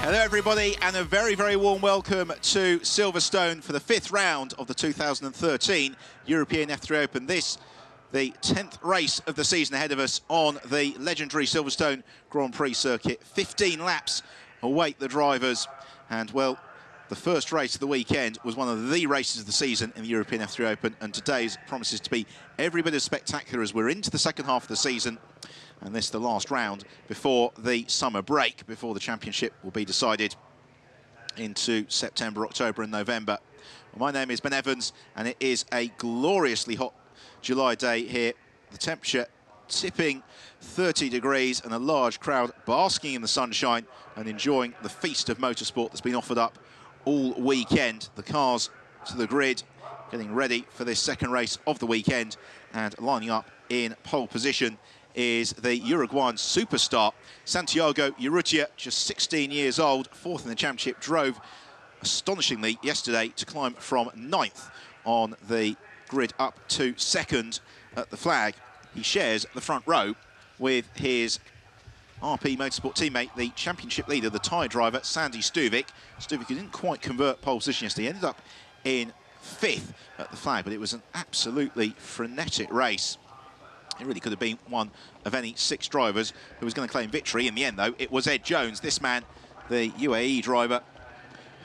Hello everybody, and a very, very warm welcome to Silverstone for the 5th round of the 2013 European F3 Open. This, the 10th race of the season ahead of us on the legendary Silverstone Grand Prix circuit. 15 laps await the drivers, and well, the first race of the weekend was one of the races of the season in the European F3 Open, and today's promises to be every bit as spectacular as we're into the second half of the season. And this is the last round before the summer break, before the championship will be decided into September, October and November. Well, my name is Ben Evans, and it is a gloriously hot July day here. The temperature tipping 30 degrees and a large crowd basking in the sunshine and enjoying the feast of motorsport that's been offered up all weekend. The cars to the grid, getting ready for this second race of the weekend, and lining up in pole position is the Uruguayan superstar, Santiago Urrutia, just 16 years old, 4th in the championship, drove astonishingly yesterday to climb from 9th on the grid up to 2nd at the flag. He shares the front row with his RP Motorsport teammate, the championship leader, the tyre driver, Sandy Stuvik. Stuvik didn't quite convert pole position yesterday, he ended up in 5th at the flag, but it was an absolutely frenetic race. It really could have been one of any 6 drivers who was going to claim victory. In the end, though, it was Ed Jones, this man, the UAE driver,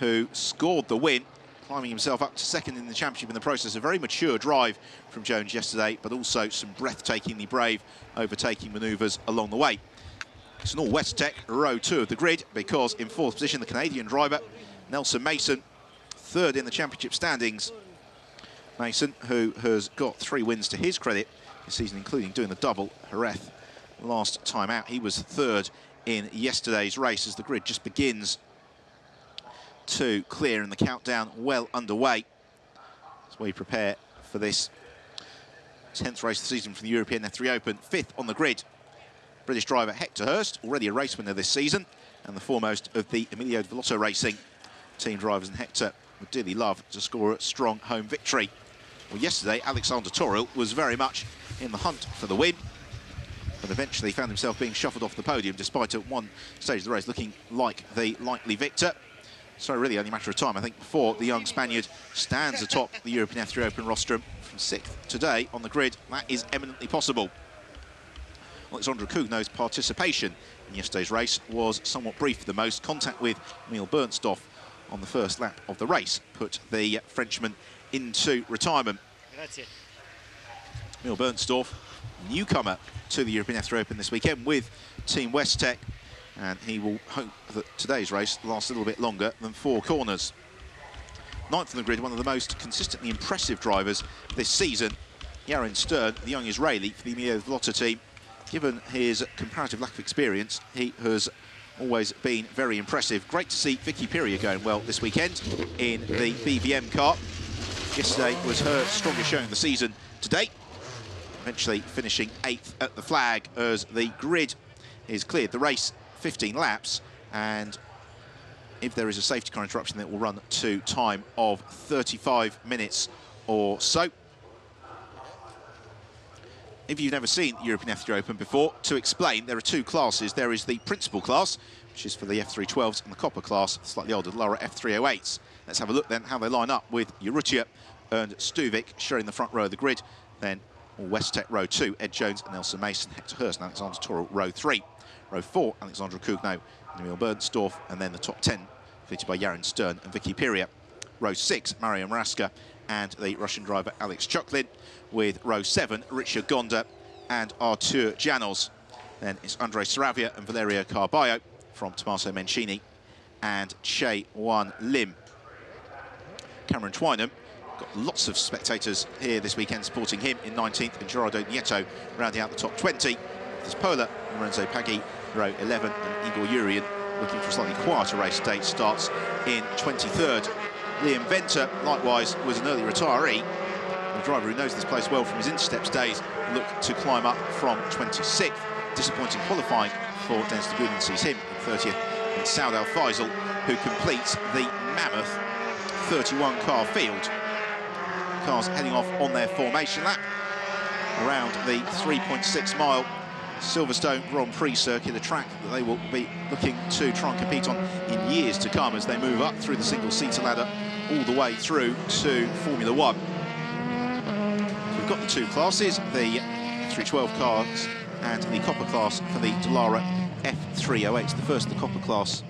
who scored the win, climbing himself up to 2nd in the championship in the process. A very mature drive from Jones yesterday, but also some breathtakingly brave overtaking manoeuvres along the way. It's an all-Westech row 2 of the grid, because in 4th position, the Canadian driver, Nelson Mason, 3rd in the championship standings. Mason, who has got 3 wins to his credit this season, including doing the double Jerez last time out. He was 3rd in yesterday's race as the grid just begins to clear and the countdown well underway as we prepare for this 10th race of the season from the European F3 Open. 5th on the grid, British driver Hector Hurst, already a race winner this season and the foremost of the Emilio Villotto Racing team drivers, and Hector would dearly love to score a strong home victory. Well, yesterday, Alexander Toril was very much in the hunt for the win, but eventually found himself being shuffled off the podium, despite at one stage of the race looking like the likely victor. So really only a matter of time, I think, before the young Spaniard stands atop the European F3 Open rostrum from 6th today on the grid. That is eminently possible. Alexandra Kugno's participation in yesterday's race was somewhat brief for the most. Contact with Emil Bernstoff on the first lap of the race put the Frenchman into retirement. Emil Bernstoff, newcomer to the European F3 Open this weekend with Team Westech, and he will hope that today's race lasts a little bit longer than 4 corners. 9th on the grid, one of the most consistently impressive drivers this season, Yaron Stern, the young Israeli for the Emilio Villotto team. Given his comparative lack of experience, he has always been very impressive. Great to see Vicky Piria going well this weekend in the BVM car. Yesterday was her strongest showing of the season to date, eventually finishing 8th at the flag as the grid is cleared. The race, 15 laps, and if there is a safety car interruption, that will run to time of 35 minutes or so. If you've never seen the European F3 Open before, to explain, there are 2 classes. There is the principal class, which is for the F312s, and the copper class, slightly older, the lower F308s. Let's have a look then how they line up with Urrutia and Stuvik sharing the front row of the grid. Then all Westech row 2, Ed Jones and Nelson Mason, Hector Hurst and Alexander Toril row 3. Row 4, Alexandra Kugno and Emil Bernstoff, and then the top 10 completed by Yaron Stern and Vicky Piria. Row 6, Mario Maraska and the Russian driver Alex Chuklin, with row 7, Richard Gonda and Artur Janos. Then it's Andrei Saravia and Valerio Carballo from Tommaso Mencini and Che Wan Lim. Cameron Twynham, got lots of spectators here this weekend supporting him in 19th, and Gerardo Nieto rounding out the top 20. There's Pola, Lorenzo Paggi, row 11, and Igor Urian looking for a slightly quieter race day, starts in 23rd. Liam Venter, likewise, was an early retiree. The driver who knows this place well from his Intersteps days looked to climb up from 26th. Disappointing qualifying for Dennis de Bouden sees him in 30th. And Saud Al Faisal, who completes the mammoth 31-car field. Cars heading off on their formation lap around the 3.6 mile Silverstone Grand Prix circuit, a track that they will be looking to try and compete on in years to come as they move up through the single-seater ladder all the way through to Formula One. We've got the two classes, the F312 cars and the Copper class for the Dallara F308. The first of the Copper class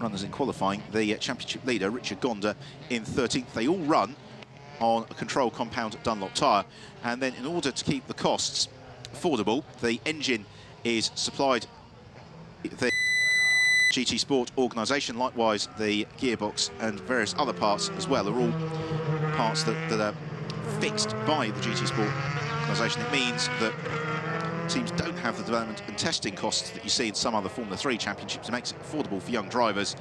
runners in qualifying, the championship leader Richard Gonda in 13th. They all run on a control compound Dunlop tyre, and then in order to keep the costs affordable, the engine is supplied the GT Sport organisation. Likewise, the gearbox and various other parts as well are all parts that are fixed by the GT Sport organisation. It means that teams don't have the development and testing costs that you see in some other Formula 3 championships. It makes it affordable for young drivers,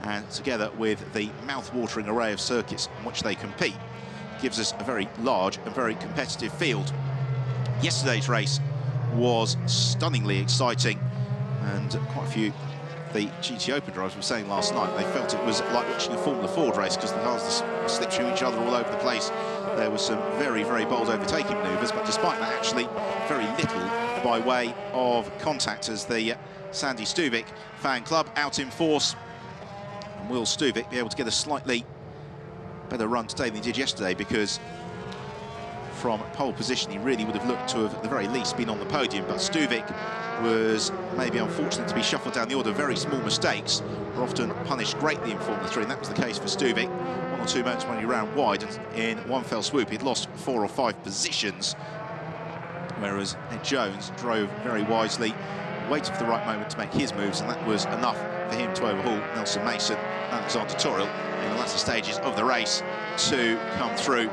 and together with the mouth-watering array of circuits on which they compete, gives us a very large and very competitive field. Yesterday's race was stunningly exciting, and quite a few of the GT Open drivers were saying last night they felt it was like watching a Formula Ford race because the cars slipped through each other all over the place. There were some very, very bold overtaking manoeuvres, but despite that, actually very little by way of contact, as the Sandy Stuvik fan club out in force. And will Stuvik be able to get a slightly better run today than he did yesterday, because from pole position he really would have looked to have at the very least been on the podium, but Stuvik was maybe unfortunate to be shuffled down the order. Very small mistakes are often punished greatly in Formula 3, and that was the case for Stuvik. 1 or 2 moments when he ran wide, and in one fell swoop he'd lost 4 or 5 positions, whereas Ed Jones drove very wisely, waited for the right moment to make his moves, and that was enough for him to overhaul Nelson Mason and Alexander Toril in the latter stages of the race to come through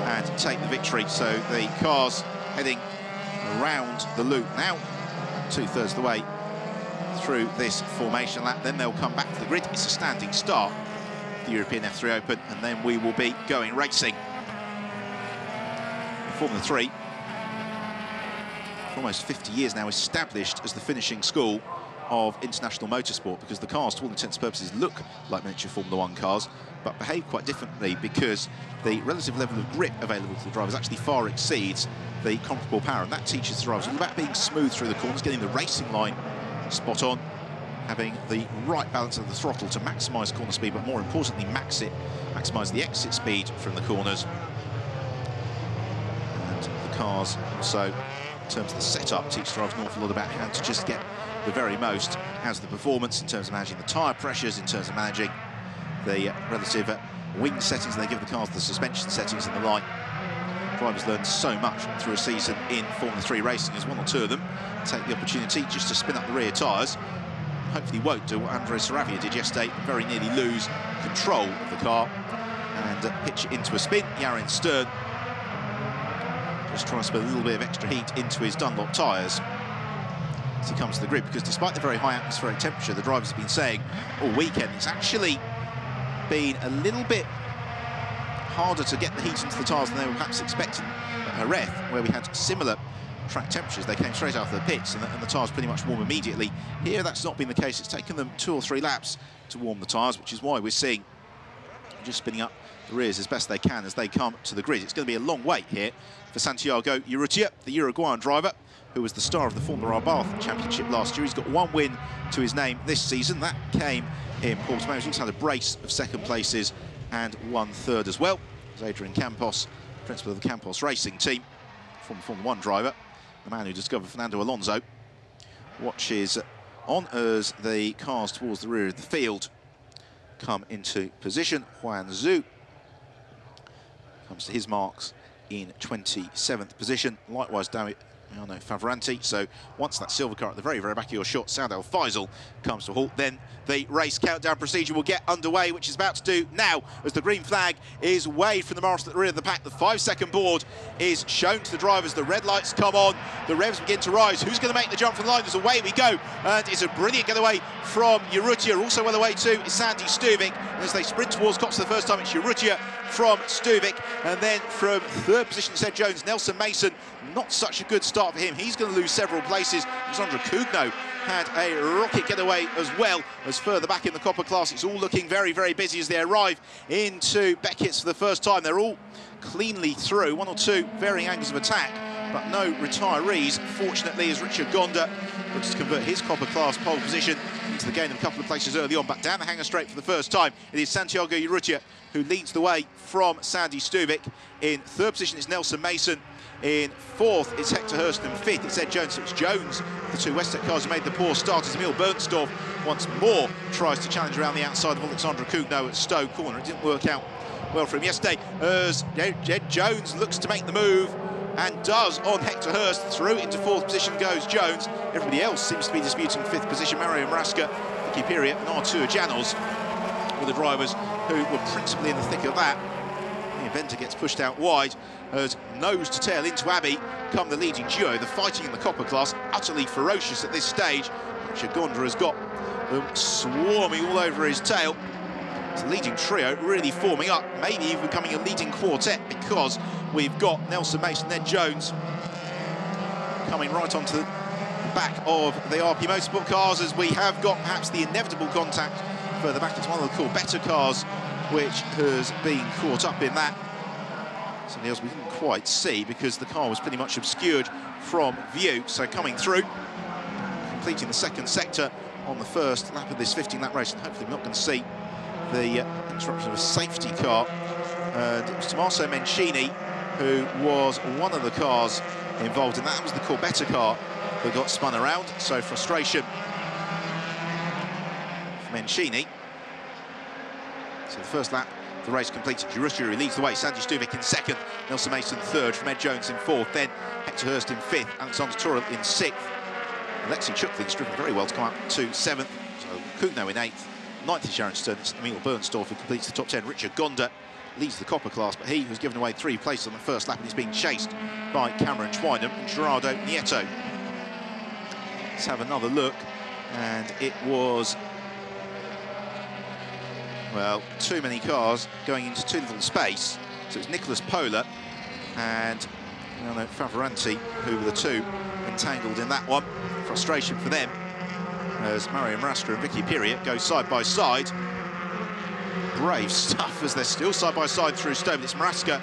and take the victory. So the cars heading around the loop now, 2/3 of the way through this formation lap. Then they'll come back to the grid. It's a standing start, the European F3 Open, and then we will be going racing. Formula 3, for almost 50 years now, established as the finishing school of international motorsport, because the cars, to all intents and purposes, look like miniature Formula 1 cars, but behave quite differently because the relative level of grip available to the drivers actually far exceeds the comparable power, and that teaches the drivers all about being smooth through the corners, getting the racing line spot on, having the right balance of the throttle to maximise corner speed, but more importantly, maximise the exit speed from the corners. And the cars also, in terms of the setup, teach drivers an awful lot about how to just get the very most out of the performance in terms of managing the tyre pressures, in terms of managing the relative wing settings. They give the cars the suspension settings and the like. Drivers learn so much through a season in Formula 3 racing, as 1 or 2 of them take the opportunity just to spin up the rear tyres. Hopefully won't do what Andres Saravia did yesterday, very nearly lose control of the car and pitch it into a spin. Yarin Stern just trying to spin a little bit of extra heat into his Dunlop tyres as he comes to the grid, because despite the very high atmospheric temperature, the drivers have been saying all weekend it's actually been a little bit harder to get the heat into the tyres than they were perhaps expecting at Jerez, where we had similar track temperatures. They came straight out of the pits and the tyres pretty much warm immediately. Here that's not been the case. It's taken them 2 or 3 laps to warm the tyres, which is why we're seeing just spinning up the rears as best they can as they come to the grid. It's going to be a long wait here for Santiago Urrutia, the Uruguayan driver, who was the star of the Formula Rabat Championship last year. He's got 1 win to his name this season. That came in Portimao. He's also had a brace of second places and 1 third as well. There's Adrian Campos, principal of the Campos Racing team, former Formula 1 driver, the man who discovered Fernando Alonso. Watches on as the cars towards the rear of the field come into position. Huan Zhu comes to his marks in 27th position. Likewise, Favoranti. So once that silver car at the very, very back of your shot, Saad Al Faisal, comes to a halt, then the race countdown procedure will get underway, which is about to do now as the green flag is waved from the marshal at the rear of the pack. The 5-second board is shown to the drivers. The red lights come on. The revs begin to rise. Who's going to make the jump from the line? As away we go. And it's a brilliant getaway from Urrutia. Also well away too is Sandy Stuvik. And as they sprint towards Cox for the first time, it's Urrutia from Stuvik. And then from 3rd position, Ed Jones, Nelson Mason. Not such a good start for him. He's going to lose several places. Alexandra Kugno had a rocket getaway as well as further back in the Copper class. It's all looking very, very busy as they arrive into Beckett's for the first time. They're all cleanly through. 1 or 2 varying angles of attack but no retirees, fortunately, as Richard Gonda looks to convert his Copper class pole position into the gain of a couple of places early on. But down the hanger straight for the first time, it is Santiago Urrutia who leads the way from Sandy Stuvik. In third position, it's Nelson Mason. In fourth, it's Hector Hurst, and fifth, it's Ed Jones. So it's Jones, the two Westec cars who made the poor start, as Emil Bernstorff once more tries to challenge around the outside of Alexandra Kugno at Stowe Corner. It didn't work out well for him yesterday, as Ed Jones looks to make the move, and does on Hector Hurst. Through into fourth position goes Jones. Everybody else seems to be disputing fifth position. Mario Maraska, Vicky Piria and Artur Janos were the drivers who were principally in the thick of that. The Inventor gets pushed out wide as nose to tail into Abbey come the leading duo. The fighting in the Copper class utterly ferocious at this stage. Richard Gonda has got them swarming all over his tail. It's a leading trio really forming up, maybe even becoming a leading quartet, because we've got Nelson Mason and Ed Jones coming right onto the back of the RP Motorsport cars, as we have got perhaps the inevitable contact further back into one of the Corvette cars, which has been caught up in that. Something else we didn't quite see because the car was pretty much obscured from view. So coming through, completing the second sector on the first lap of this 15-lap race, and hopefully we're not going to see the interruption of a safety car. And it was Tommaso Mencini who was one of the cars involved in that. That was the Corvette car that got spun around. So frustration for Mencini. So the first lap, the race completed. Urrutia leads the way. Sandy Stuvik in second. Nelson Mason third. From Ed Jones in fourth. Then Hector Hurst in fifth. Alexander Torrell in sixth. Alexei Chukling's driven very well to come up to seventh. So Kugno in eighth. Ninth is Sharon Stern. It's Emil Bernstorff who completes the top 10. Richard Gonda leads the Copper class, but he was given away 3 places on the first lap and he's being chased by Cameron Twynham and Gerardo Nieto. Let's have another look, and it was, well, too many cars going into too little space. So it's Nicholas Pola and Favoranti who were the two entangled in that one. Frustration for them as Mario Maraska and Vicky Piria go side by side. Brave stuff as they're still side by side through Stowe. It's Maraska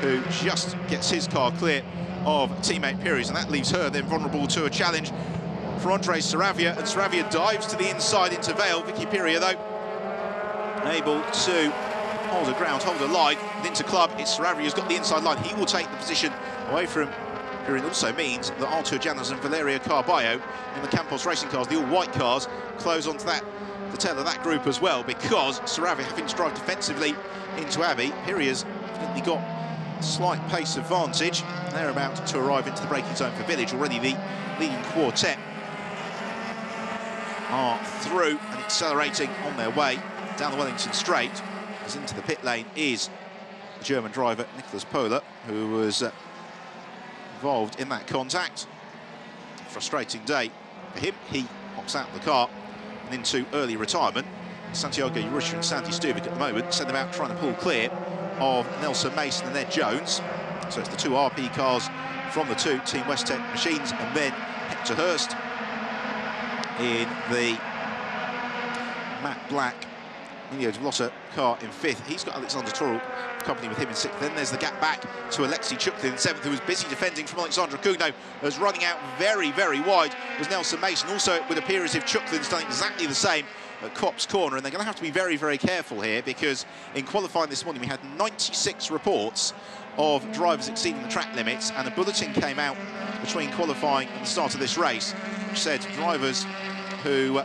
who just gets his car clear of teammate Piri's, and that leaves her then vulnerable to a challenge for Andre Saravia, and Saravia dives to the inside into Vale. Vicky Piria, though, able to hold her ground, hold her line, and into Club. It's Saravia who's got the inside line. He will take the position away from Piria. Also means that Artur Janos and Valeria Carballo in the Campos Racing cars, the all-white cars, close onto that, the tail of that group as well, because Saravia, having to drive defensively into Abbey, Piria's definitely got a slight pace advantage. They're about to arrive into the braking zone for Village. Already the leading quartet are through and accelerating on their way down the Wellington Straight. As into the pit lane is the German driver Nicholas Pola, who was involved in that contact. Frustrating day for him. He hops out of the car and into early retirement. Santiago Urrutia and Sandy Stuvik at the moment send them out trying to pull clear of Nelson Mason and Ed Jones. So it's the 2 RP cars from the 2 Team Westec machines, and then Hector Hurst in the matte black Emilio Delotta car in 5th. He's got Alexander Torrell company with him in 6th. Then there's the gap back to Alexei Chuklin in 7th, who was busy defending from Alexandra Kugno, as running out very, very wide was Nelson Mason. Also, it would appear as if Chuklin's done exactly the same at Copse Corner, and they're going to have to be very, very careful here, because in qualifying this morning we had 96 reports of drivers exceeding the track limits, and a bulletin came out between qualifying and the start of this race which said drivers who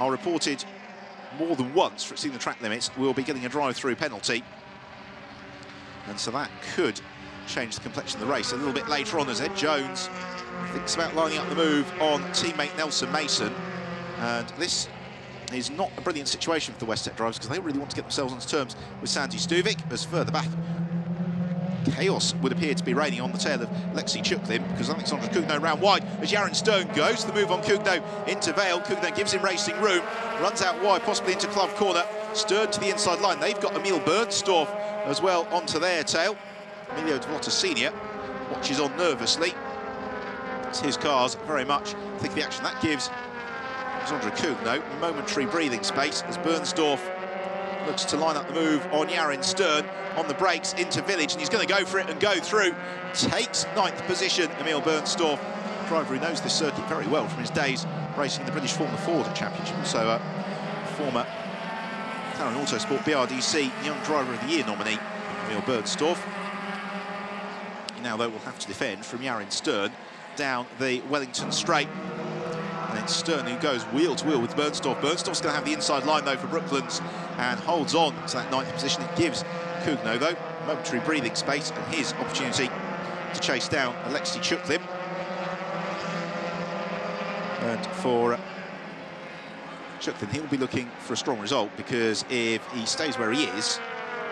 are reported more than once for exceeding the track limits will be getting a drive-through penalty. And so that could change the complexion of the race a little bit later on, as Ed Jones thinks about lining up the move on teammate Nelson Mason. And this is not a brilliant situation for the Westec drivers, because they really want to get themselves onto terms with Sandy Stuvik, as further back chaos would appear to be reigning on the tail of Lexi Chuklin, because Alexandra Kugno round wide as Yaron Stern goes to the move on Kugno into Vale. Kugno gives him racing room, runs out wide, possibly into Clough Corner. Stern to the inside line. They've got Emil Bernstorff as well onto their tail. Emilio Delotta Senior watches on nervously. It's his cars very much thick of the action. That gives Alexandra Kugno momentary breathing space as Bernstorff looks to line up the move on Yarin Stern on the brakes into Village, and he's going to go for it and go through. Takes 9th position, Emil Bernstorff, driver who knows this circuit very well from his days racing in the British Formula Ford Championship. Also former McLaren Autosport BRDC Young Driver of the Year nominee, Emil Bernstorff. He now, though, will have to defend from Yarin Stern down the Wellington Straight. And it's Stern who goes wheel to wheel with Bernstorff. Bernstorff's going to have the inside line, though, for Brooklands, and holds on to that 9th position. It gives Kugno, though, momentary breathing space and his opportunity to chase down Alexei Chuklin. And for Chuklin, he'll be looking for a strong result, because if he stays where he is,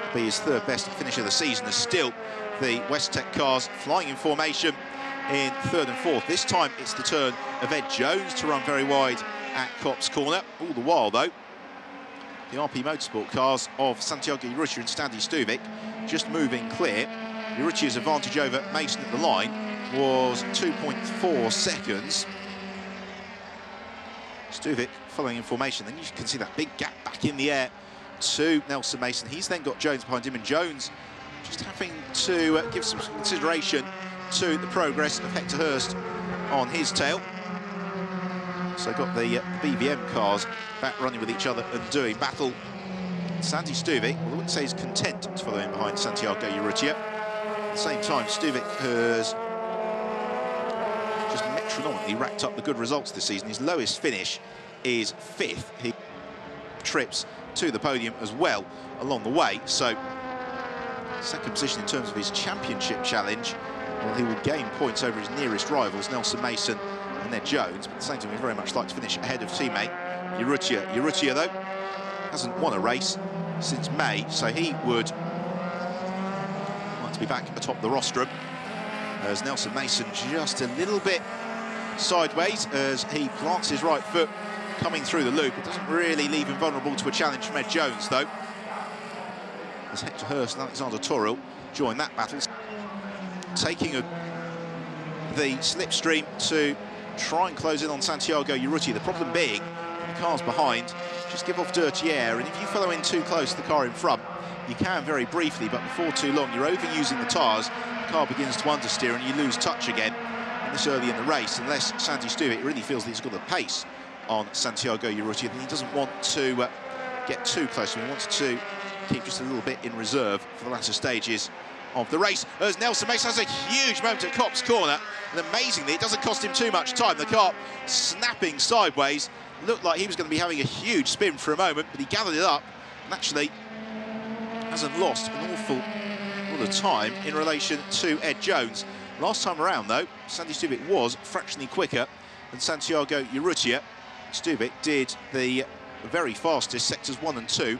it'll be his 3rd best finish of the season. There's still the Westtech cars flying in formation in 3rd and 4th. This time it's the turn of Ed Jones to run very wide at Copse Corner. All the while, though, the RP Motorsport cars of Santiago Urrutia and Stadi Stuvik just moving clear. Urrutia's advantage over Mason at the line was 2.4 seconds. Stuvik following in formation. Then you can see that big gap back in the air to Nelson Mason. He's then got Jones behind him, and Jones just having to give some consideration to the progress of Hector Hurst on his tail. So got the BVM cars back running with each other and doing battle. Sandy Stuvik, well, I wouldn't say he's content to follow in behind Santiago Urrutia. At the same time, Stuvik has just metronomically racked up the good results this season. His lowest finish is 5th. He trips to the podium as well along the way. So 2nd position in terms of his championship challenge. Well, he will gain points over his nearest rivals, Nelson Mason and Ed Jones, but at the same time, he'd very much like to finish ahead of teammate Urrutia. Urrutia, though, hasn't won a race since May, so he would like to be back atop the rostrum. As Nelson Mason just a little bit sideways as he plants his right foot coming through the loop. It doesn't really leave him vulnerable to a challenge from Ed Jones, though, as Hector Hurst and Alexander Toril join that battle, taking the slipstream to try and close in on Santiago Urrutia. The problem being, the cars behind just give off dirty air, and if you follow in too close to the car in front, you can very briefly, but before too long, you're overusing the tyres, the car begins to understeer, and you lose touch again. And this early in the race, unless Sandy Stuvik really feels that he's got the pace on Santiago Urrutia, then he doesn't want to get too close. He wants to keep just a little bit in reserve for the latter stages of the race, as Nelson Mason has a huge moment at Copse Corner, and amazingly, it doesn't cost him too much time. The car snapping sideways, looked like he was going to be having a huge spin for a moment, but he gathered it up and actually hasn't lost an awful lot of time in relation to Ed Jones. Last time around, though, Sandy Stuvik was fractionally quicker than Santiago Urrutia. Stuvik did the very fastest sectors 1 and 2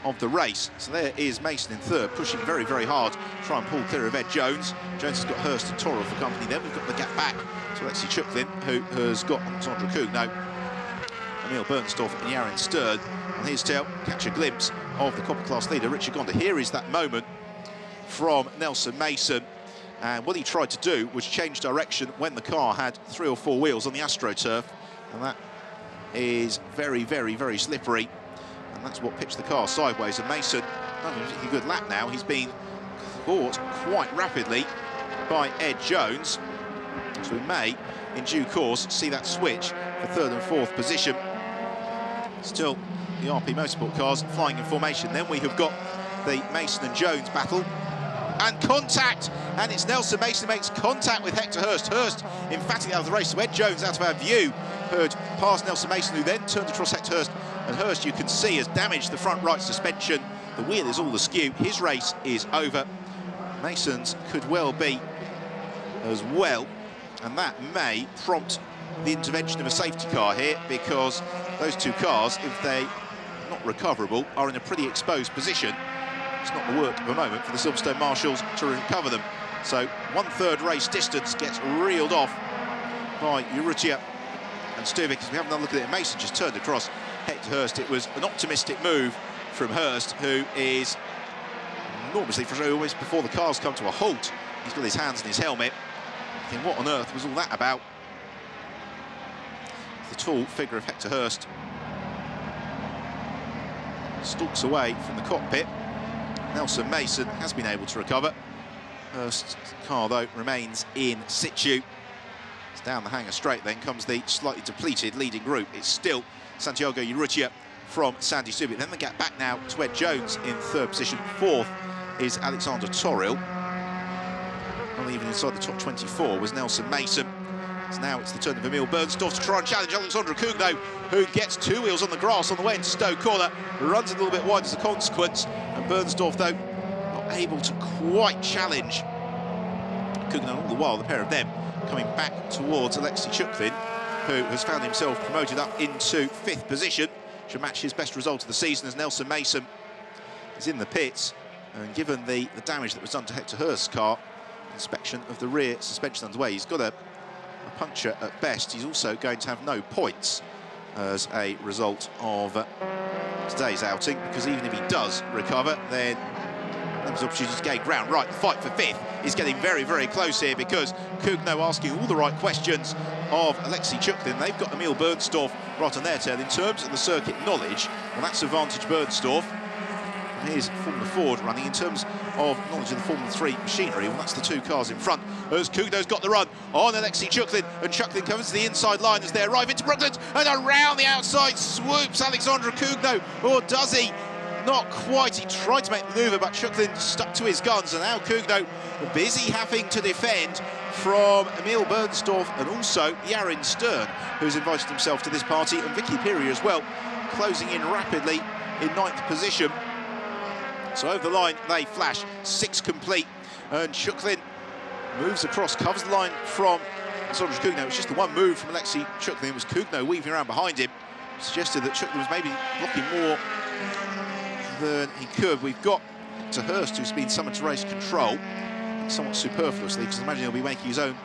of the race. So there is Mason in 3rd, pushing very, very hard to try and pull clear of Ed Jones. Jones has got Hurst and Toril for company. Then we've got the gap back to Alexei Chuklin, who has got Alexandra Kugno, Emil Bernstorff and Yarin Stern on his tail. Catch a glimpse of the Copper Class leader, Richard Gonda. Here is that moment from Nelson Mason. And what he tried to do was change direction when the car had 3 or 4 wheels on the AstroTurf. And that is very, very, very slippery. And that's what pitched the car sideways. And Mason, having a particularly good lap now, he's been caught quite rapidly by Ed Jones. So we may, in due course, see that switch for 3rd and 4th position. Still, the RP Motorsport cars flying in formation. Then we have got the Mason and Jones battle. And contact, and it's Nelson Mason who makes contact with Hector Hurst. Hurst emphatically out of the race, so Ed Jones out of our view heard past Nelson Mason, who then turned across Hector Hurst, and Hurst, you can see, has damaged the front right suspension. The wheel is all askew. His race is over. Mason's could well be as well, and that may prompt the intervention of a safety car here, because those 2 cars, if they're not recoverable, are in a pretty exposed position. It's not the work of a moment for the Silverstone marshals to recover them. So 1/3 race distance gets reeled off by Urrutia and Stuvik. As we have another look at it, Mason just turned across Hector Hurst. It was an optimistic move from Hurst, who is enormously frustrated almost before the cars come to a halt. He's got his hands in his helmet. Thinking, what on earth was all that about? The tall figure of Hector Hurst stalks away from the cockpit. Nelson Mason has been able to recover. First car, though, remains in situ. It's down the hangar straight, then comes the slightly depleted leading group. It's still Santiago Urrutia from Sandy Stubik. Then the gap back now to Ed Jones in third position. Fourth is Alexander Toril. Not even inside the top 24 was Nelson Mason. So now it's the turn of Emil Bernstorff to try and challenge Alexandre Cugno, who gets two wheels on the grass on the way into Stowe Corner, runs a little bit wide as a consequence, and Bernstorff, though, not able to quite challenge Cugno. All the while, the pair of them coming back towards Alexei Chukvin, who has found himself promoted up into fifth position. Should match his best result of the season as Nelson Mason is in the pits. And given the damage that was done to Hector Hurst's car, inspection of the rear suspension underway, he's got a puncture at best. He's also going to have no points as a result of today's outing, because even if he does recover, then there's opportunity to gain ground. Right, the fight for fifth is getting very, very close here, because Cugno asking all the right questions of Alexei Chukvin. They've got Emil Bernstorff right on their tail. In terms of the circuit knowledge, well, that's advantage Bernstorff. And here's Formula Ford running. In terms of knowledge of the Formula 3 machinery, well, that's the two cars in front. As Cugno's got the run on Alexei Chukvin, and Chukvin covers the inside line as they arrive into Brooklands, and around the outside swoops Alexandre Cugno, or does he? Not quite. He tried to make the manoeuvre, but Chukvin stuck to his guns, and now Cugno busy having to defend from Emil Bernstorff and also Yarin Stern, who's invited himself to this party, and Vicky Piria as well, closing in rapidly in ninth position. So over the line they flash, six complete, and Chukvin moves across, covers the line from Alexandre Cugno. It was just the one move from Alexei Chukvin. It was Cugno weaving around behind him, suggested that Chukvin was maybe blocking more than he could. We've got to Hurst, who's been summoned to race control, somewhat superfluously, because I imagine he'll be making his own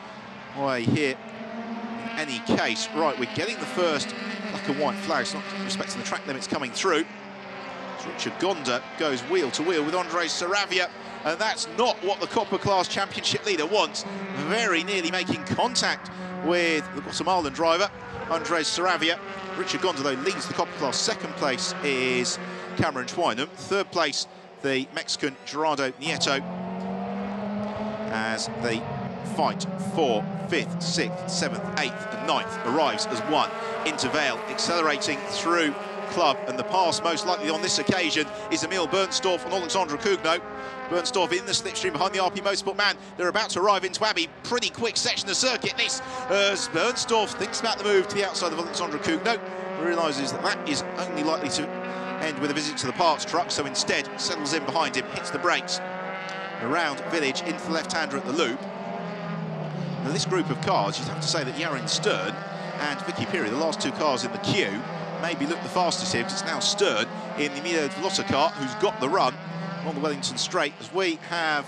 way here in any case. Right, we're getting the first black and white flags, not respecting the track limits coming through. Richard Gonda goes wheel to wheel with Andres Saravia, and that's not what the Copper Class Championship leader wants. Very nearly making contact with the Guatemalan driver, Andres Saravia. Richard Gonda, though, leads the Copper Class. Second place is Cameron Twynham. Third place, the Mexican Gerardo Nieto, as the fight for 5th, 6th, 7th, 8th and 9th arrives as one into Vale, accelerating through Club, and the pass most likely on this occasion is Emil Bernstorff and Alexandre Cugno. Bernstorff in the slipstream behind the RP Motorsport man. They're about to arrive into Abbey. Pretty quick section of circuit this, as Bernstorff thinks about the move to the outside of Alexandre Cugno, realises that that is only likely to end with a visit to the parts truck, so instead settles in behind him, hits the brakes around Village into the left-hander at the loop. Now this group of cars, you'd have to say that Yarin Stern and Vicky Piria, the last two cars in the queue, maybe look the fastest here, because it's now Stern in the Emilio Velotta car who's got the run on the Wellington Straight, as we have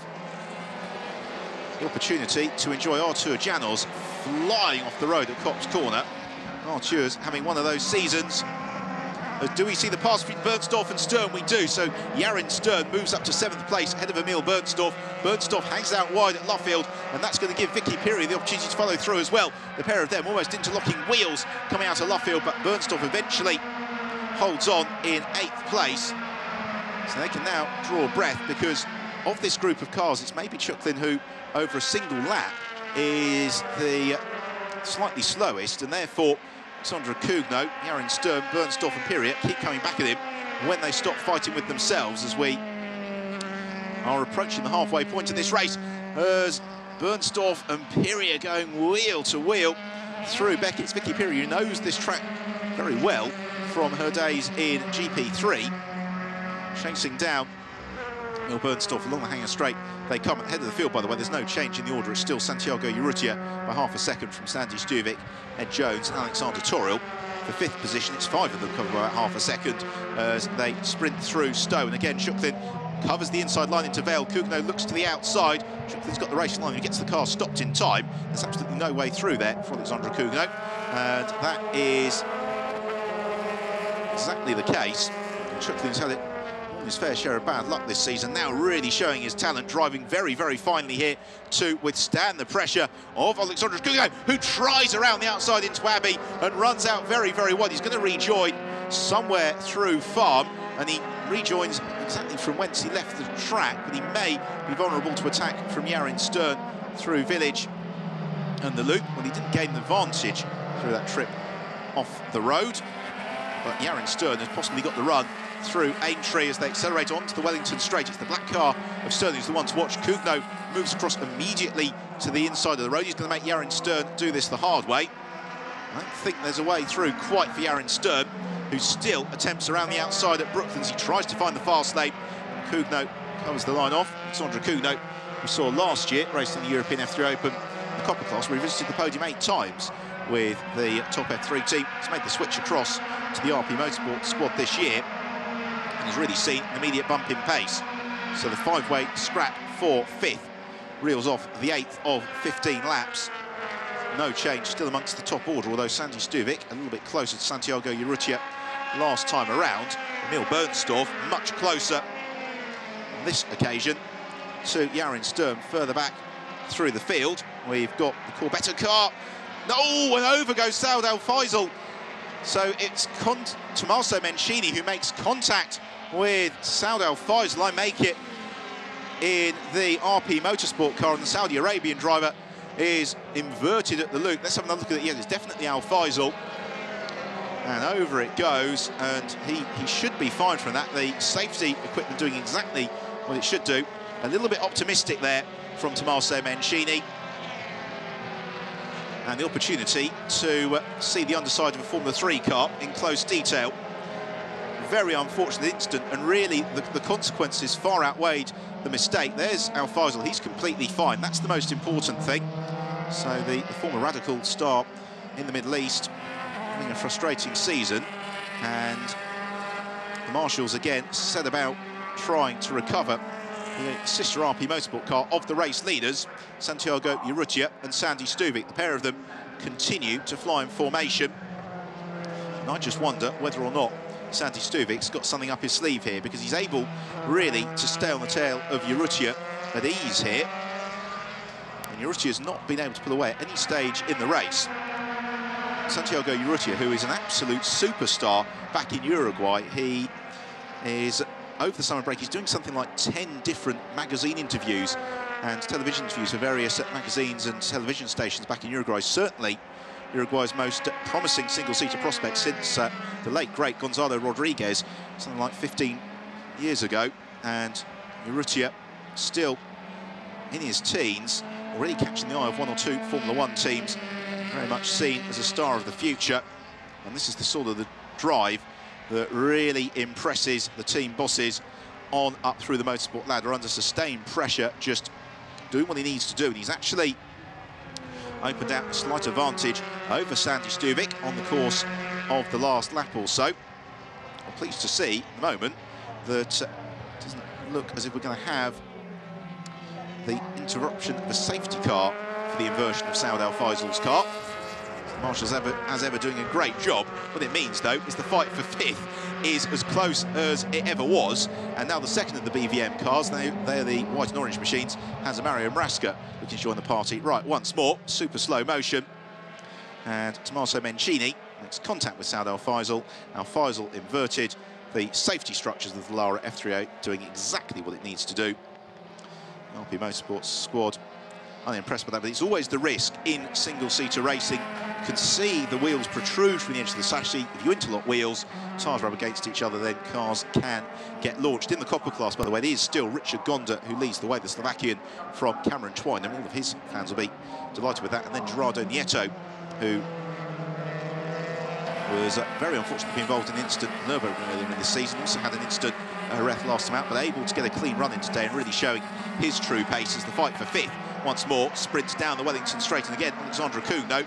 the opportunity to enjoy Artur Janos flying off the road at Copse Corner. Artur's having one of those seasons. Do we see the pass between Bernstorff and Stern? We do. So Yarin Stern moves up to 7th place ahead of Emil Bernstorff. Bernstorff hangs out wide at Luffield, and that's going to give Vicky Piria the opportunity to follow through as well. The pair of them almost interlocking wheels coming out of Luffield, but Bernstorff eventually holds on in 8th place. So they can now draw breath, because of this group of cars, it's maybe Chukvin who, over a single lap, is the slightly slowest, and therefore Alexandre Cugno, Yarin Stern, Bernstorff and Piria keep coming back at him when they stop fighting with themselves, as we are approaching the halfway point of this race, as Bernstorff and Piria going wheel to wheel through Beckett's. Vicky Piria, who knows this track very well from her days in GP3, chasing down Emil Bernstorff along the hangar straight. They come ahead of the field, by the way. There's no change in the order. It's still Santiago Urrutia by half a second from Sandy Stuvik, Ed Jones and Alexander Toril. For 5th position, it's 5 of them covered by about half a second as they sprint through Stowe. And again, Chukvin covers the inside line into Vale. Cugno looks to the outside. Chukvin's got the racing line. He gets the car stopped in time. There's absolutely no way through there for Alexandre Cugno. And that is exactly the case. Chukvin's had it his fair share of bad luck this season, now really showing his talent, driving very, very finely here to withstand the pressure of Alexandre Cugno, who tries around the outside into Abbey and runs out very, very wide. He's going to rejoin somewhere through Farm, and he rejoins exactly from whence he left the track, but he may be vulnerable to attack from Stern through Village and the loop. Well, he didn't gain the advantage through that trip off the road, but Stern has possibly got the run through Aintree as they accelerate onto the Wellington Straight. It's the black car of Stern who's the one to watch. Kugno moves across immediately to the inside of the road. He's going to make Stern do this the hard way. I don't think there's a way through quite for Stern, who still attempts around the outside at Brooklands. He tries to find the fast lane. Kugno covers the line off. Alexandre Kugno, we saw last year racing the European F3 Open, the Copper class, where he visited the podium 8 times with the top F3 team. He's made the switch across to the RP Motorsport squad this year, and has really seen an immediate bump in pace. So the 5-way scrap for 5th reels off the 8th of 15 laps. No change still amongst the top order, although Sandy Stuvik a little bit closer to Santiago Urrutia last time around. Emil Bernstorff much closer on this occasion to Stern further back through the field. We've got the Corbetta car. No, and over goes Saud Al Faisal. So it's Tommaso Mencini who makes contact with Saud Al Faisal. I make it in the RP Motorsport car, and the Saudi Arabian driver is inverted at the loop. Let's have another look at it. Yeah, it's definitely Al Faisal. And over it goes, and he should be fine from that. The safety equipment doing exactly what it should do. A little bit optimistic there from Tommaso Mencini. And the opportunity to see the underside of a Formula 3 car in close detail. Very unfortunate incident, and really the consequences far outweighed the mistake. There's Al Faisal, he's completely fine. That's the most important thing. So the former Radical star in the Middle East having a frustrating season, and the marshals again set about trying to recover the sister RP Motorsport car of the race leaders, Santiago Urrutia and Sandy Stuvik. The pair of them continue to fly in formation, and I just wonder whether or not Sandy Stuvik's got something up his sleeve here, because he's able really to stay on the tail of Urrutia at ease here, and Urrutia's not been able to pull away at any stage in the race. Santiago Urrutia, who is an absolute superstar back in Uruguay, he is, over the summer break, he's doing something like 10 different magazine interviews and television interviews for various magazines and television stations back in Uruguay. Certainly Uruguay's most promising single-seater prospect since the late, great Gonzalo Rodriguez, something like 15 years ago. And Urrutia, still in his teens, already catching the eye of 1 or 2 Formula 1 teams, very much seen as a star of the future. And this is the sort of the drive that really impresses the team bosses on up through the motorsport ladder, under sustained pressure, just doing what he needs to do. And he's actually opened out a slight advantage over Sandy Stuvik on the course of the last lap or so. I'm pleased to see at the moment that it doesn't look as if we're going to have the interruption of a safety car for the inversion of Saud Al Faisal's car. The marshals, as ever, doing a great job. What it means, though, is the fight for 5th is as close as it ever was. And now the second of the BVM cars, they're the white and orange machines, has a Mario Mrasca looking to join the party. Right, once more, super slow motion. And Tommaso Mencini makes contact with Saud Al Faisal. Al Faisal inverted. The safety structures of the Lara F3A doing exactly what it needs to do. RP Motorsports squad unimpressed by that, but it's always the risk in single-seater racing. You can see the wheels protrude from the edge of the chassis. If you interlock wheels, tyres rub against each other, then cars can get launched. In the Copper class, by the way, it is still Richard Gonda who leads the way, the Slovakian from Cameron Twine, and all of his fans will be delighted with that. And then Gerardo Nieto, who was very unfortunately involved in an incident at Nürburgring earlier in the season, also had an incident at Jerez last time out, but able to get a clean run in today and really showing his true pace as the fight for 5th once more sprints down the Wellington Straight. And again, Alexandre Kugno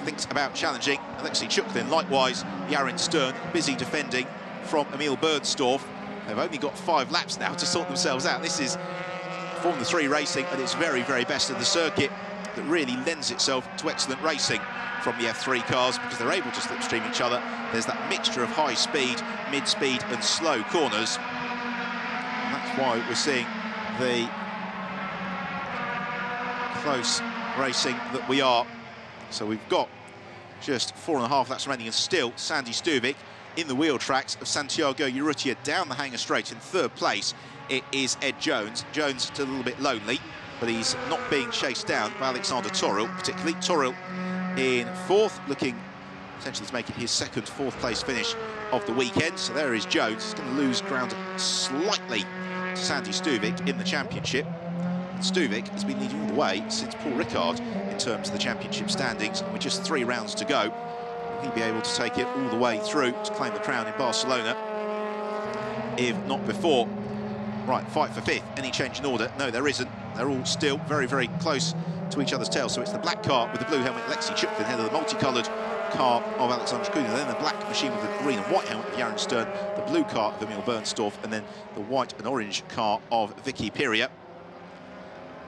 thinks about challenging Alexei Chuklin. Likewise, Yarin Stern busy defending from Emil Bernstorff. They've only got 5 laps now to sort themselves out. This is Formula 3 racing at its very, very best of the circuit that really lends itself to excellent racing from the F3 cars, because they're able to slipstream each other. There's that mixture of high speed, mid-speed and slow corners. And that's why we're seeing the close racing that we are. So we've got just 4.5 laps remaining, and still Sandy Stuvik in the wheel tracks of Santiago Urrutia down the hanger straight. In third place, it is Ed Jones. Jones is a little bit lonely, but he's not being chased down by Alexander Toril, particularly. Toril in fourth, looking potentially to make it his second fourth-place finish of the weekend. So there is Jones. He's going to lose ground slightly to Sandy Stuvik in the championship. Stuvik has been leading all the way since Paul Ricard in terms of the championship standings. With just 3 rounds to go, will he be able to take it all the way through to claim the crown in Barcelona, if not before? Right, fight for fifth. Any change in order? No, there isn't. They're all still very, very close to each other's tails. So it's the black car with the blue helmet, Lexi Chuklin, ahead of the multicoloured car of Alexander Kuna, then the black machine with the green and white helmet of Yaron Stern, the blue car of Emil Bernstorff, and then the white and orange car of Vicky Piria.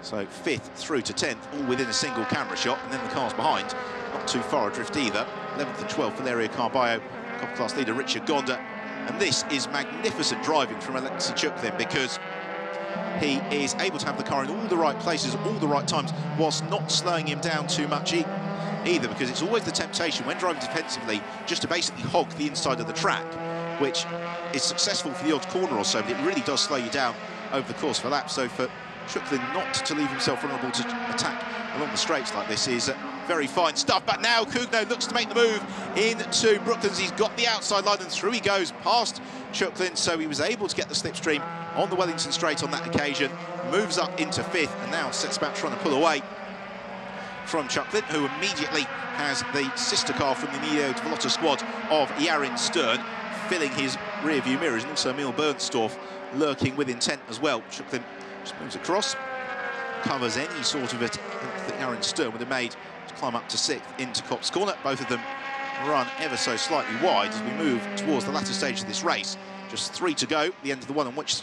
So 5th through to 10th, all within a single camera shot, and then the cars behind, not too far adrift either. 11th and 12th, Valerio Carballo, Copper Class leader Richard Gonda. And this is magnificent driving from Alexi Chuklin, because he is able to have the car in all the right places at all the right times, whilst not slowing him down too much either, because it's always the temptation when driving defensively just to basically hog the inside of the track, which is successful for the odd corner or so, but it really does slow you down over the course of a lap. So for Chuklin not to leave himself vulnerable to attack along the straights like this is very fine stuff. But now Kugno looks to make the move into Brooklands. He's got the outside line and through he goes past Chuklin, so he was able to get the slipstream on the Wellington straight on that occasion, moves up into 5th and now sets about trying to pull away from Chuklin, who immediately has the sister car from the Emilio Devolotto squad of Yaron Stern filling his rear view mirrors, and also Emil Bernstorff lurking with intent as well. Chuklin just moves across, covers any sort of it that Yaron Stern would have made to climb up to 6th into Copse Corner. Both of them run ever so slightly wide as we move towards the latter stage of this race. Just 3 to go, the end of the one on which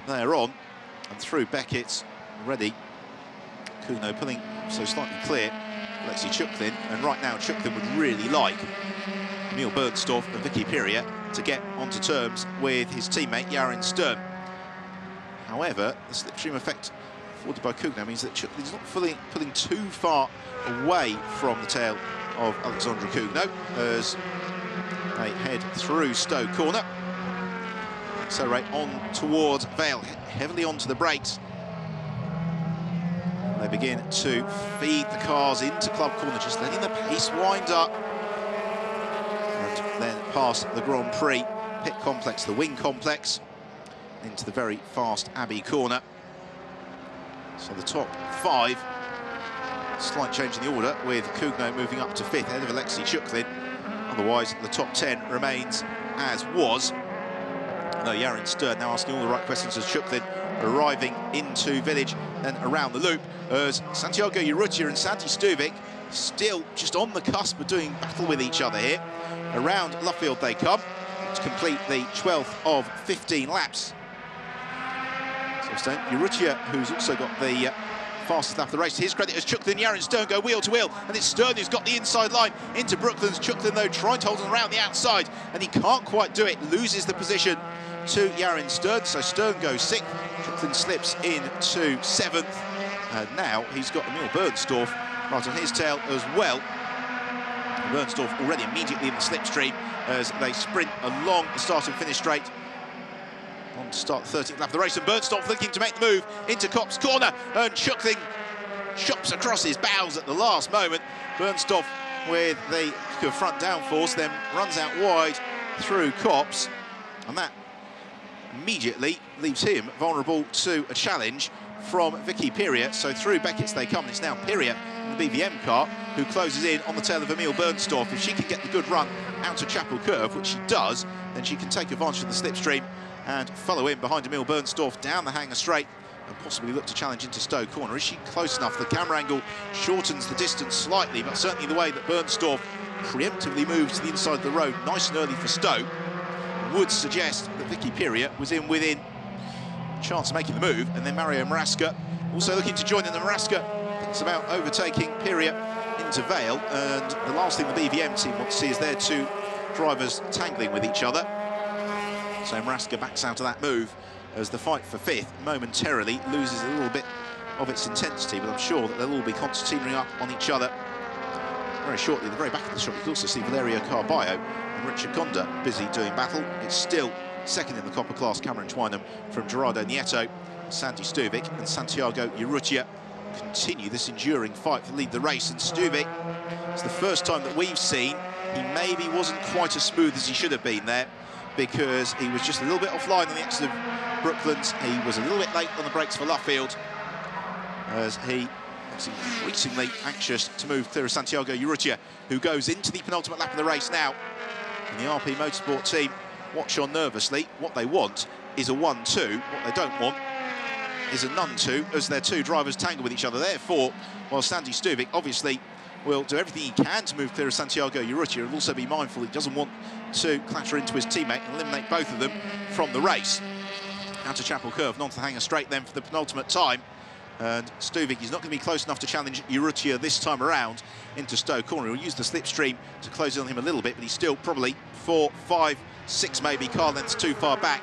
they're on, and through Beckett's already. Kuno pulling so slightly clear Lexi Chuklin, and right now Chuklin would really like Emil Bernstorff and Vicky Piria to get onto terms with his teammate Yaron Stern. However, the slipstream effect afforded by Kugno means that Chuklin's not pulling too far away from the tail of Alexandra Kugno as they head through Stowe Corner. Accelerate on towards Vale, heavily onto the brakes. They begin to feed the cars into Club Corner, just letting the pace wind up. And then past the Grand Prix pit complex, the wing complex, into the very fast Abbey Corner. So the top 5, slight change in the order, with Kugno moving up to 5th ahead of Alexi Chuklin. Otherwise, the top 10 remains as was. No, Yaron Stern now asking all the right questions as Chuklin arriving into Village and around the loop, as Santiago Urrutia and Santi Stuvik still just on the cusp of doing battle with each other here. Around Luffield they come to complete the 12th of 15 laps. So Urrutia, who's also got the fastest lap of the race, to his credit, as Chuklin and Yaron Stern go wheel to wheel, and it's Stern who's got the inside line into Brooklands. Chuklin, though, trying to hold on around the outside, and he can't quite do it, loses the position to Yaron Stern, so Stern goes 6th, Chuklin slips into 7th, and now he's got Emil Bernstorff right on his tail as well. Bernstorff already immediately in the slipstream as they sprint along the start and finish straight on to start the 13th lap of the race, and Bernstorff looking to make the move into Copse Corner, and Chuklin chops across his bows at the last moment. Bernstorff with the front downforce, then runs out wide through Copse, and that immediately leaves him vulnerable to a challenge from Vicky Piria. So through Beckett's they come, and it's now Piria in the BVM car who closes in on the tail of Emil Bernstorff. If she can get the good run out to Chapel Curve, which she does, then she can take advantage of the slipstream and follow in behind Emil Bernstorff down the hanger straight and possibly look to challenge into Stowe Corner. Is she close enough? The camera angle shortens the distance slightly, but certainly the way that Bernstorff preemptively moves to the inside of the road nice and early for Stowe would suggest that Vicky Piria was in within a chance of making the move. And then Mario Marasca also looking to join in. The Marasca thinks about overtaking Piria into Vale, and the last thing the BVM team want to see is their 2 drivers tangling with each other. So Marasca backs out of that move as the fight for 5th momentarily loses a little bit of its intensity, but I'm sure that they'll all be concertinaing up on each other very shortly, at the very back of the shot, you can also see Valerio Carballo and Richard Gonda busy doing battle. It's still second in the copper class, Cameron Twynham from Gerardo Nieto. Sandy Stuvik and Santiago Urrutia continue this enduring fight to lead the race. And Stuvik, it's the first time that we've seen he maybe wasn't quite as smooth as he should have been there, because he was just a little bit offline on the exit of Brooklands. He was a little bit late on the brakes for Luffield, as he was increasingly anxious to move clear of Santiago Urrutia, who goes into the penultimate lap of the race now. And the RP Motorsport team watch on nervously. What they want is a 1-2. What they don't want is a none-2, as their two drivers tangle with each other. Therefore, while Sandy Stuvik obviously will do everything he can to move clear of Santiago Urrutia, he'll also be mindful he doesn't want to clatter into his teammate and eliminate both of them from the race. Out to Chapel Curve, and onto the hanger straight then for the penultimate time. And Stuvik is not going to be close enough to challenge Urrutia this time around into Stowe Corner. He'll use the slipstream to close in on him a little bit, but he's still probably 4, 5, 6 maybe car lengths too far back.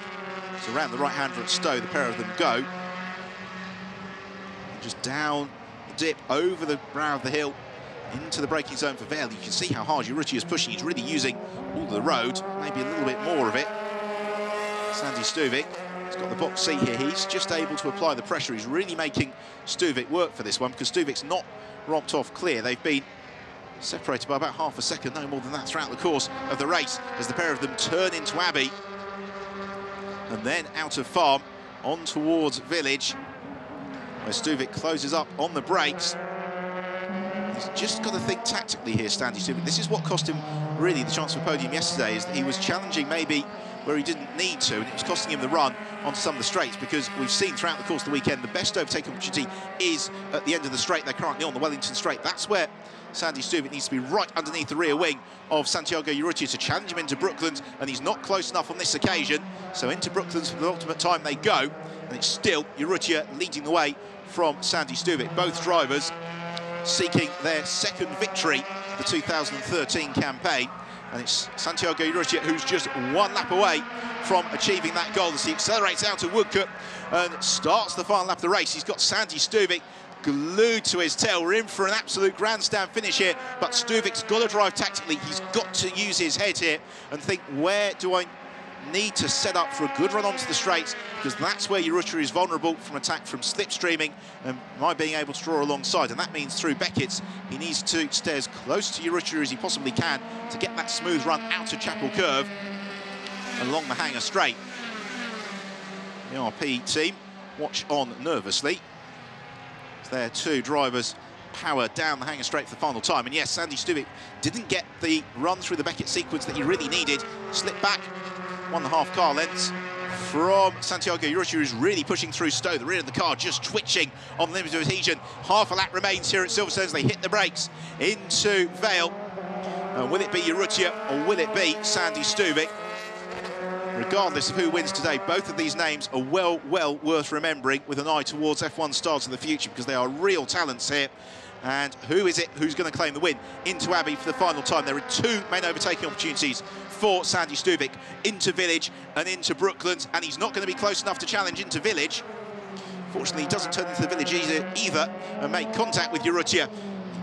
So around the right-hander at Stowe, the pair of them go. And just down, dip, over the brow of the hill, into the braking zone for Vale. You can see how hard Urrutia is pushing. He's really using all the road, maybe a little bit more of it. Sandy Stuvik, he's got the box seat here. He's just able to apply the pressure. He's really making Stuvik work for this one, because Stuvik's not romped off clear. They've been separated by about half a second, no more than that, throughout the course of the race, as the pair of them turn into Abbey. And then out of Farm, on towards Village, where Stuvik closes up on the brakes. He's just got to think tactically here, Sandy Stuvik. This is what cost him really the chance for podium yesterday, is that he was challenging maybe where he didn't need to, and it was costing him the run on some of the straights, because we've seen throughout the course of the weekend the best overtaking opportunity is at the end of the straight. They're currently on the Wellington straight. That's where Sandy Stuvik needs to be right underneath the rear wing of Santiago Urrutia to challenge him into Brooklands, and he's not close enough on this occasion. So into Brooklands for the ultimate time they go, and it's still Urrutia leading the way from Sandy Stuvik. Both drivers seeking their second victory of the 2013 campaign, and it's Santiago Urrutia who's just one lap away from achieving that goal as he accelerates out of Woodcote and starts the final lap of the race. He's got Sandy Stuvik glued to his tail. We're in for an absolute grandstand finish here, but Stuvik's got to drive tactically. He's got to use his head here and think, where do I need to set up for a good run onto the straights, because that's where Urrutia is vulnerable from attack from slipstreaming and my being able to draw alongside, and that means through Beckett's he needs to stay as close to Urrutia as he possibly can to get that smooth run out of Chapel Curve and along the hanger straight. The RP team watch on nervously. Their two drivers power down the hanger straight for the final time. And yes, Sandy Stuvik didn't get the run through the Beckett sequence that he really needed. Slipped back 1.5 car lengths from Santiago Urrutia, who's really pushing through Stowe. The rear of the car just twitching on the limit of adhesion. Half a lap remains here at Silverstone as they hit the brakes into Vale. Will it be Urrutia or will it be Sandy Stuvik? Regardless of who wins today, both of these names are well worth remembering with an eye towards F1 stars of the future, because they are real talents here. And who is it who's going to claim the win? Into Abbey for the final time. There are two main overtaking opportunities for Sandy Stuvik, into Village and into Brooklands, and he's not going to be close enough to challenge into Village. Fortunately, he doesn't turn into the Village either and make contact with Urrutia.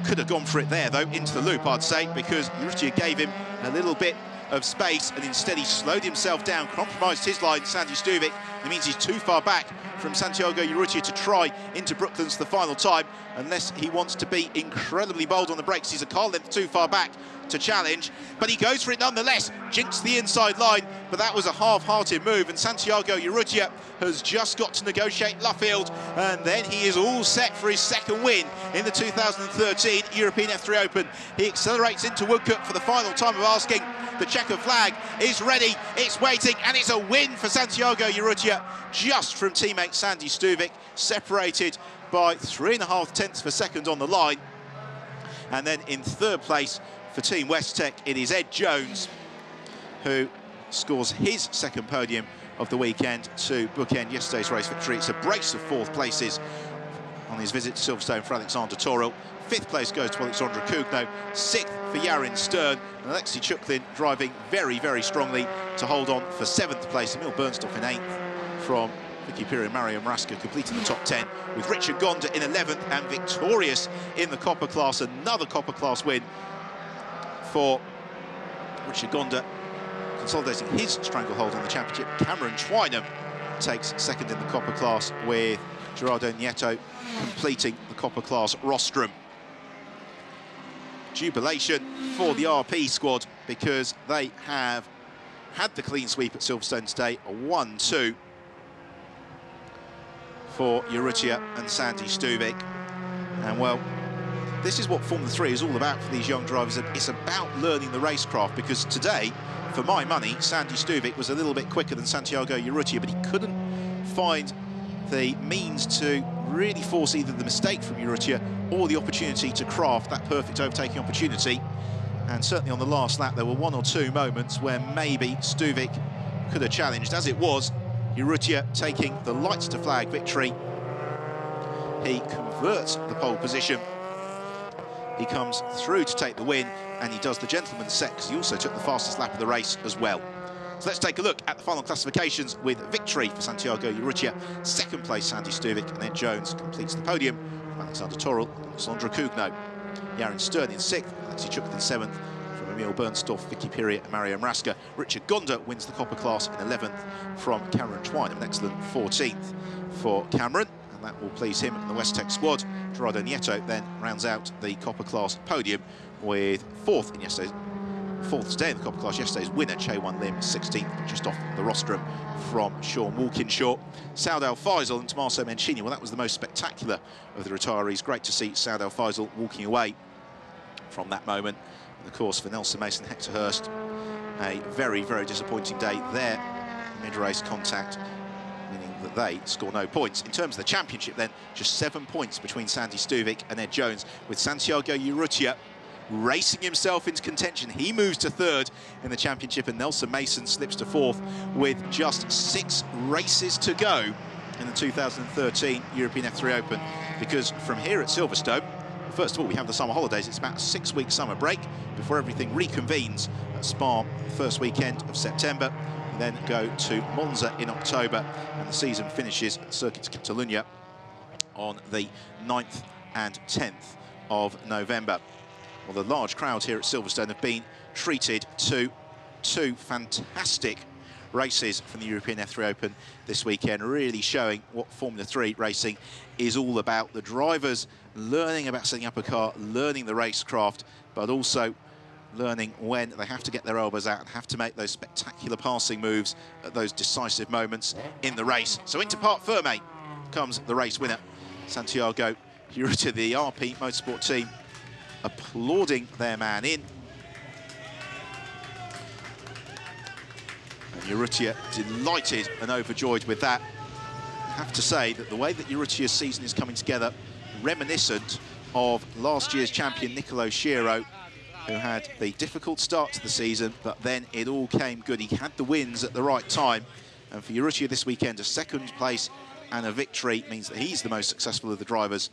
Could have gone for it there, though, into the loop, I'd say, because Urrutia gave him a little bit of space, and instead he slowed himself down, compromised his line, Sandy Stuvik. It means he's too far back from Santiago Urrutia to try into Brooklands for the final time, unless he wants to be incredibly bold on the brakes. He's a car length too far back to challenge, but he goes for it nonetheless, jinxed the inside line, but that was a half-hearted move, and Santiago Urrutia has just got to negotiate Luffield, and then he is all set for his second win in the 2013 European F3 Open. He accelerates into Woodcote for the final time of asking. The checkered flag is ready, it's waiting, and it's a win for Santiago Urrutia, just from teammate Sandy Stuvik, separated by 3.5 tenths of a second on the line. And then in third place for Team Westtech, it is Ed Jones, who scores his second podium of the weekend to bookend yesterday's race victory. It's a brace of fourth places on his visit to Silverstone for Alexander Toril. Fifth place goes to Alexandra Kugno, sixth for Yarin Stern, and Alexei Chuklin driving very strongly to hold on for seventh place. Emil Bernstorff in eighth from Vicky Piri and Mario Maraska, completing the top 10, with Richard Gonda in 11th and victorious in the Copper class. Another Copper class win for Richard Gonda, consolidating his stranglehold on the championship. Cameron Twynham takes second in the Copper class, with Gerardo Nieto completing the Copper class rostrum. Jubilation for the RP squad, because they have had the clean sweep at Silverstone today, a 1-2 for Urrutia and Sandy Stuvik. And well, this is what Formula 3 is all about for these young drivers. It's about learning the racecraft, because today, for my money, Sandy Stuvik was a little bit quicker than Santiago Urrutia, but he couldn't find the means to really force either the mistake from Urrutia or the opportunity to craft that perfect overtaking opportunity. And certainly on the last lap, there were one or two moments where maybe Stuvik could have challenged. As it was, Urrutia taking the lights to flag victory. He converts the pole position. He comes through to take the win, and he does the gentleman's set, because he also took the fastest lap of the race as well. So let's take a look at the final classifications, with victory for Santiago Urrutia, second place Sandy Stuvik, and Ed Jones completes the podium. Alexander Torrell and Alessandro Cugno. Yaron Stern in sixth, Alexei Chukov in seventh, from Emil Bernstorff, Vicky Piria and Mario Mraska. Richard Gonda wins the Copper class in 11th from Cameron Twynham, an excellent 14th for Cameron, and that will please him and the West Tech squad. Gerardo Nieto then rounds out the Copper class podium with fourth today in the Copper class, yesterday's winner, Chaewon Lim, 16th, just off the rostrum from Sean Walkinshaw. Saud Al Faisal and Tommaso Mencini, well, that was the most spectacular of the retirees. Great to see Saud Al Faisal walking away from that moment. And of course, for Nelson Mason, Hector Hurst, a very, very disappointing day there. Mid-race contact, meaning that they score no points. In terms of the championship then, just 7 points between Sandy Stuvik and Ed Jones, with Santiago Urrutia racing himself into contention. He moves to third in the championship, and Nelson Mason slips to fourth with just 6 races to go in the 2013 European F3 Open. Because from here at Silverstone, first of all, we have the summer holidays. It's about a 6-week summer break before everything reconvenes at Spa the first weekend of September. We then go to Monza in October, and the season finishes at Circuit de Catalunya on the 9th and 10th of November. Well, the large crowd here at Silverstone have been treated to 2 fantastic races from the European F3 Open this weekend, really showing what Formula 3 racing is all about. The drivers learning about setting up a car, learning the racecraft, but also learning when they have to get their elbows out and have to make those spectacular passing moves at those decisive moments in the race. So into Parc Ferme comes the race winner, Santiago Urrutia. The RP Motorsport team applauding their man in. And Urrutia delighted and overjoyed with that. I have to say that the way that Urrutia's season is coming together, reminiscent of last year's champion Nicolo Schiro, who had the difficult start to the season, but then it all came good. He had the wins at the right time. And for Urrutia this weekend, a second place and a victory means that he's the most successful of the drivers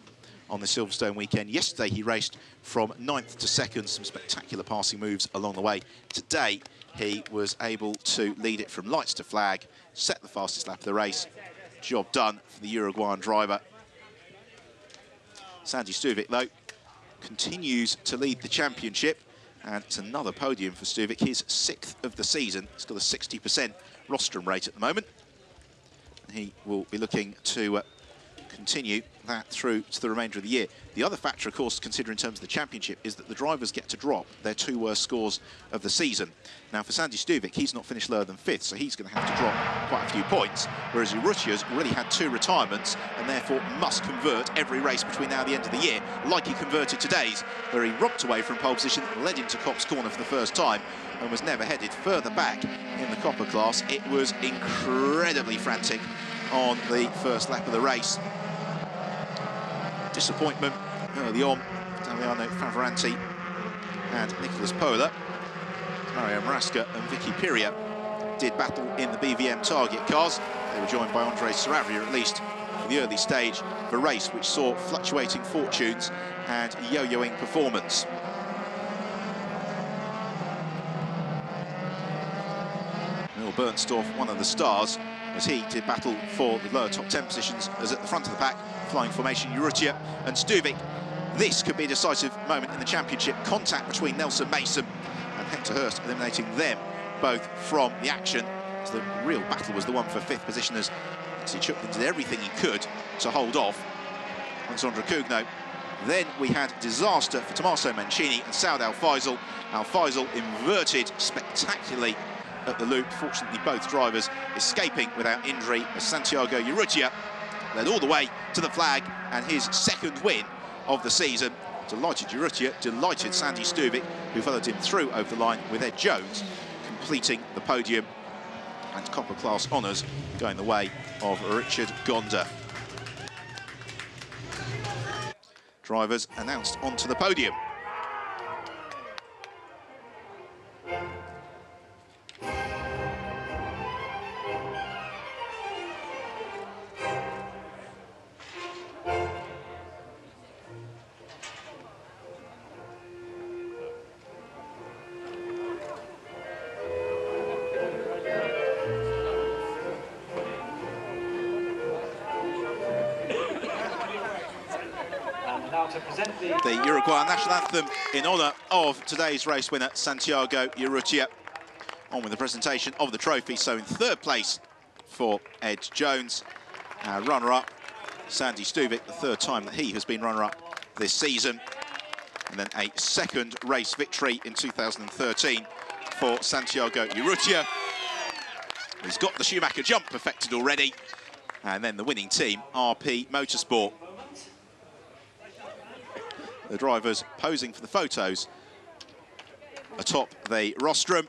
on the Silverstone weekend. Yesterday he raced from 9th to 2nd, some spectacular passing moves along the way. Today he was able to lead it from lights to flag, set the fastest lap of the race. Job done for the Uruguayan driver. Sandy Stuvik, though, continues to lead the championship, and it's another podium for Stuvik, his 6th of the season. He's got a 60% rostrum rate at the moment. He will be looking to continue that through to the remainder of the year. The other factor, of course, to consider in terms of the championship is that the drivers get to drop their 2 worst scores of the season. Now, for Sandy Stuvik, he's not finished lower than 5th, so he's going to have to drop quite a few points, whereas Urrutia's already had 2 retirements and therefore must convert every race between now and the end of the year, like he converted today's, where he romped away from pole position, led into Cop's corner for the first time, and was never headed further back in the Copper class. It was incredibly frantic on the first lap of the race. Disappointment early on. Damiano Favoranti and Nicolas Pola. Mario Mraska and Vicky Piria did battle in the BVM target cars. They were joined by Andre Saravia, at least for the early stage of a race which saw fluctuating fortunes and yo-yoing performance. Emil Bernstorff, one of the stars, as he did battle for the lower top 10 positions, as at the front of the pack, flying formation Urrutia and Stuvik. This could be a decisive moment in the championship. Contact between Nelson Mason to Hurst, eliminating them both from the action. So the real battle was the one for 5th position, as Checkered did everything he could to hold off Alexandra Cugno. Then we had disaster for Tommaso Mancini and Saud Al Faisal. Al Faisal inverted spectacularly at the loop. Fortunately, both drivers escaping without injury, as Santiago Urrutia led all the way to the flag and his 2nd win of the season. Delighted Urrutia, delighted Sandy Stuvik, who followed him through over the line, with Ed Jones completing the podium, and Copper class honours going the way of Richard Gonda. Drivers announced onto the podium. To present the Uruguayan national anthem in honour of today's race winner, Santiago Urrutia. On with the presentation of the trophy. So in 3rd place for Ed Jones, runner-up Sandy Stuvik, the 3rd time that he has been runner-up this season, and then a 2nd race victory in 2013 for Santiago Urrutia. He's got the Schumacher jump perfected already, and then the winning team, RP Motorsport. The drivers posing for the photos atop the rostrum.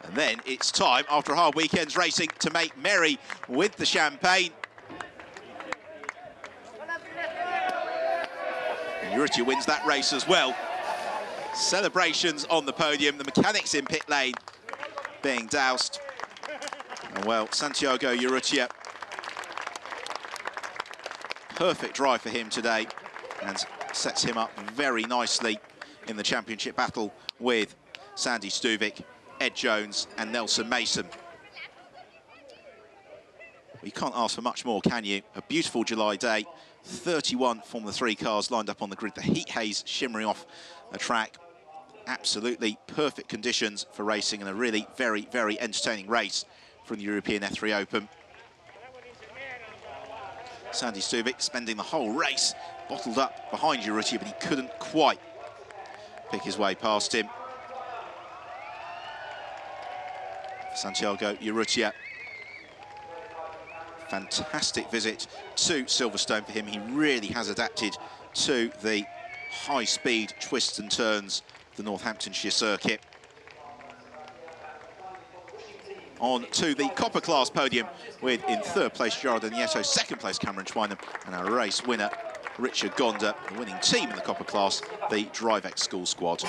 And then it's time, after a hard weekend's racing, to make merry with the champagne. And Urrutia wins that race as well. Celebrations on the podium, the mechanics in pit lane being doused. And well, Santiago Urrutia, perfect drive for him today, and sets him up very nicely in the championship battle with Sandy Stuvik, Ed Jones and Nelson Mason. Well, you can't ask for much more, can you? A beautiful July day, 31 Formula 3 cars lined up on the grid, the heat haze shimmering off the track. Absolutely perfect conditions for racing, and a really very, very entertaining race from the European F3 Open. Sandy Stuvik spending the whole race bottled up behind Urrutia, but he couldn't quite pick his way past him. Santiago Urrutia, fantastic visit to Silverstone for him. He really has adapted to the high-speed twists and turns of the Northamptonshire circuit. On to the Copper class podium, with in 3rd place Gerardo Nieto, 2nd place Cameron Twynham, and our race winner Richard Gonda. The winning team in the Copper class, the DriveX School Squad.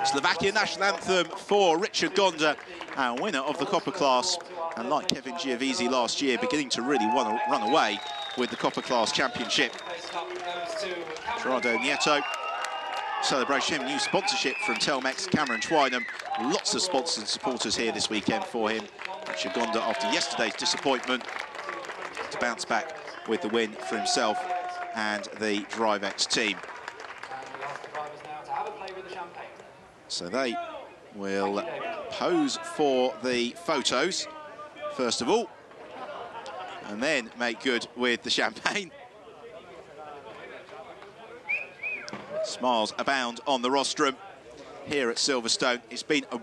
Slovakia national anthem for Richard Gonda, our winner of the Copper class, and like Kevin Giovisi last year, beginning to really want to run away with the Copper class championship. Gerardo Nieto, celebration, new sponsorship from Telmex, Cameron Twynham. Lots of sponsors and supporters here this weekend for him. Richard Gonda, after yesterday's disappointment, to bounce back with the win for himself and the DriveX team. So they will pose for the photos, first of all, and then make good with the champagne. Smiles abound on the rostrum here at Silverstone. It's been a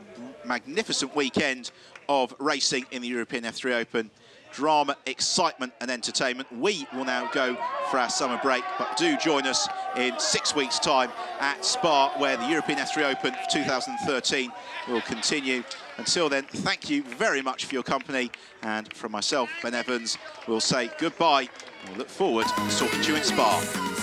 magnificent weekend of racing in the European F3 Open. Drama, excitement and entertainment. We will now go for our summer break, but do join us in 6 weeks' time at Spa, where the European F3 Open 2013 will continue. Until then, thank you very much for your company, and from myself, Ben Evans, we'll say goodbye and we'll look forward to talking to you in Spa.